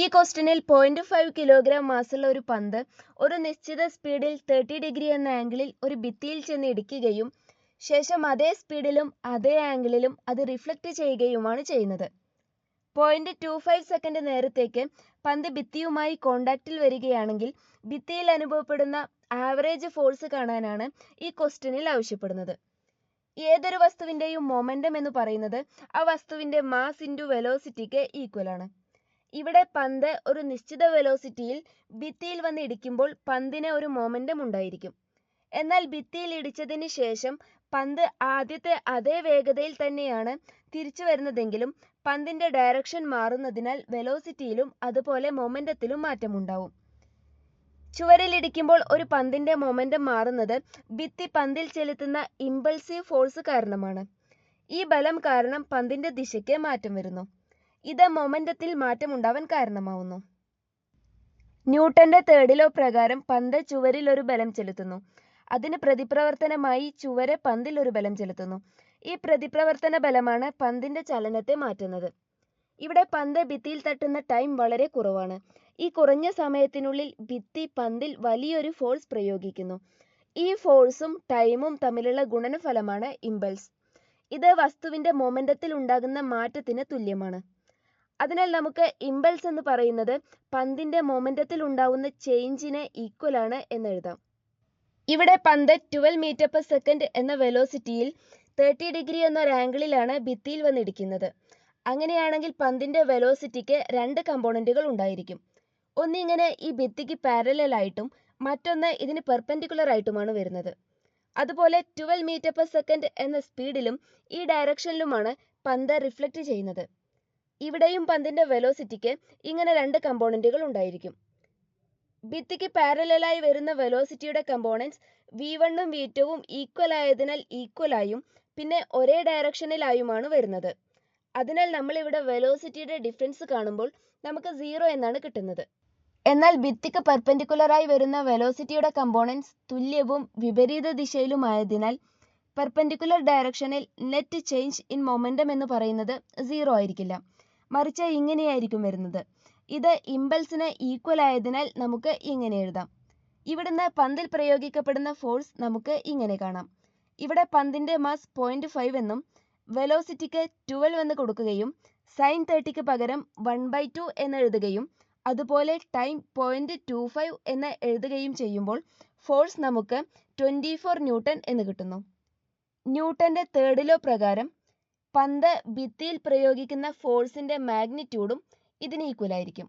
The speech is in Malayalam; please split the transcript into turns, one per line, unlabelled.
ഈ ക്വസ്റ്റ്യനിൽ 0.5 കിലോഗ്രാം മാസുള്ള ഒരു പന്ത് ഒരു നിശ്ചിത സ്പീഡിൽ 30 ഡിഗ്രി എന്ന ആംഗിളിൽ ഒരു ഭിത്തിയിൽ ചെന്ന് ഇടിക്കുകയും ശേഷം അതേ സ്പീഡിലും അതേ ആംഗിളിലും അത് റിഫ്ലക്റ്റ് ചെയ്യുകയുമാണ് ചെയ്യുന്നത്. 0.25 സെക്കൻഡ് നേരത്തേക്ക് പന്ത് ഭിത്തിയുമായി കോണ്ടാക്റ്റിൽ വരികയാണെങ്കിൽ ഭിത്തിയിൽ അനുഭവപ്പെടുന്ന ആവറേജ് ഫോഴ്സ് കാണാനാണ് ഈ ക്വസ്റ്റ്യനിൽ ആവശ്യപ്പെടുന്നത്. ഏതൊരു വസ്തുവിൻ്റെയും മൊമെന്റം എന്ന് പറയുന്നത് ആ വസ്തുവിൻ്റെ മാസ് ഇൻറ്റു വെലോസിറ്റിക്ക് ഈക്വൽ ആണ്. ഇവിടെ പന്ത് ഒരു നിശ്ചിത വെലോസിറ്റിയിൽ ഭിത്തിയിൽ വന്ന് ഇടിക്കുമ്പോൾ പന്തിന് ഒരു മൊമെന്റം ഉണ്ടായിരിക്കും. എന്നാൽ ഭിത്തിയിൽ ഇടിച്ചതിന് ശേഷം പന്ത് ആദ്യത്തെ അതേ വേഗതയിൽ തന്നെയാണ് തിരിച്ചു വരുന്നതെങ്കിലും പന്തിന്റെ ഡയറക്ഷൻ മാറുന്നതിനാൽ വെലോസിറ്റിയിലും അതുപോലെ മൊമെന്റത്തിലും മാറ്റമുണ്ടാവും. ചുവരിൽ ഇടിക്കുമ്പോൾ ഒരു പന്തിന്റെ മൊമെന്റം മാറുന്നത് ഭിത്തി പന്തിൽ ചെലുത്തുന്ന ഇമ്പൾസീവ് ഫോഴ്സ് കാരണമാണ്. ഈ ബലം കാരണം പന്തിന്റെ ദിശയ്ക്ക് മാറ്റം വരുന്നു. ഇത് മൊമെന്റത്തിൽ മാറ്റമുണ്ടാവാൻ കാരണമാവുന്നു. ന്യൂട്ടന്റെ തേർഡ് ലോ പ്രകാരം പന്ത് ചുവരിൽ ഒരു ബലം ചെലുത്തുന്നു. അതിന് പ്രതിപ്രവർത്തനമായി ചുവര് പന്തിൽ ഒരു ബലം ചെലുത്തുന്നു. ഈ പ്രതിപ്രവർത്തന ബലമാണ് പന്തിന്റെ ചലനത്തെ മാറ്റുന്നത്. ഇവിടെ പന്ത് ഭിത്തിയിൽ തട്ടുന്ന ടൈം വളരെ കുറവാണ്. ഈ കുറഞ്ഞ സമയത്തിനുള്ളിൽ ഭിത്തി പന്തിൽ വലിയൊരു ഫോഴ്സ് പ്രയോഗിക്കുന്നു. ഈ ഫോഴ്സും ടൈമും തമ്മിലുള്ള ഗുണനഫലമാണ് ഇമ്പൾസ്. ഇത് വസ്തുവിന്റെ മൊമെന്റത്തിൽ ഉണ്ടാകുന്ന മാറ്റത്തിന് തുല്യമാണ്. അതിനാൽ നമുക്ക് ഇമ്പൾസ് എന്ന് പറയുന്നത് പന്തിന്റെ മൊമെന്റത്തിൽ ഉണ്ടാവുന്ന ചേഞ്ചിന് ഈക്വൽ ആണ് എന്ന് എഴുതാം. ഇവിടെ പന്ത് 12 മീറ്റർ പെർ സെക്കൻഡ് എന്ന വെലോസിറ്റിയിൽ 30 ഡിഗ്രി എന്നൊരു ആംഗിളിലാണ് ഭിത്തിയിൽ വന്നിടിക്കുന്നത്. അങ്ങനെയാണെങ്കിൽ പന്തിന്റെ വെലോസിറ്റിക്ക് രണ്ട് കമ്പോണന്റുകൾ ഉണ്ടായിരിക്കും. ഒന്നിങ്ങനെ ഈ ഭിത്തിക്ക് പാരലൽ ആയിട്ടും മറ്റൊന്ന് ഇതിന് പെർപെൻഡിക്കുലർ ആയിട്ടുമാണ് വരുന്നത്. അതുപോലെ 12 മീറ്റർ പെർ സെക്കൻഡ് എന്ന സ്പീഡിലും ഈ ഡയറക്ഷനിലുമാണ് പന്ത് റിഫ്ലക്റ്റ് ചെയ്യുന്നത്. ഇവിടെയും പന്തിന്റെ വെലോസിറ്റിക്ക് ഇങ്ങനെ രണ്ട് കമ്പോണന്റുകൾ ഉണ്ടായിരിക്കും. ഭിത്തിക്ക് പാരലലായി വരുന്ന വെലോസിറ്റിയുടെ കമ്പോണൻസ് v1ഉം v2ഉം ഈക്വൽ ആയതിനാൽ ഈക്വലായും പിന്നെ ഒരേ ഡയറക്ഷനിലായുമാണ് വരുന്നത്. അതിനാൽ നമ്മൾ ഇവിടെ വെലോസിറ്റിയുടെ ഡിഫറൻസ് കാണുമ്പോൾ നമുക്ക് 0 എന്നാണ് കിട്ടുന്നത്. എന്നാൽ ഭിത്തിക്ക് പെർപെൻഡിക്കുലറായി വരുന്ന വെലോസിറ്റിയുടെ കമ്പോണൻസ് തുല്യവും വിപരീത ദിശയിലുമായതിനാൽ പെർപെൻഡിക്കുലർ ഡയറക്ഷനിൽ നെറ്റ് ചേഞ്ച് ഇൻ മൊമെന്റം എന്ന് പറയുന്നത് 0 ആയിരിക്കില്ല, മറിച്ച് ഇങ്ങനെയായിരിക്കും വരുന്നത്. ഇത് ഇമ്പൾസിന് ഈക്വൽ ആയതിനാൽ നമുക്ക് ഇങ്ങനെ എഴുതാം. ഇവിടുന്ന് പന്തിൽ പ്രയോഗിക്കപ്പെടുന്ന ഫോഴ്സ് നമുക്ക് ഇങ്ങനെ കാണാം. ഇവിടെ പന്തിന്റെ മാസ് 0.5 എന്നും വെലോസിറ്റിക്ക് 12 എന്ന് കൊടുക്കുകയും sin 30ക്ക് പകരം 1/2 എന്ന് എഴുതുകയും അതുപോലെ ടൈം 0.25 എന്ന് എഴുതുകയും ചെയ്യുമ്പോൾ ഫോഴ്സ് നമുക്ക് 24 ന്യൂട്ടൺ എന്ന് കിട്ടുന്നു. ന്യൂട്ടന്റെ തേർഡ് ലോ പ്രകാരം പന്ത് ഭിത്തിയിൽ പ്രയോഗിക്കുന്ന ഫോഴ്സിന്റെ മാഗ്നിറ്റ്യൂഡും ഇതിന് ഈക്വൽ ആയിരിക്കും.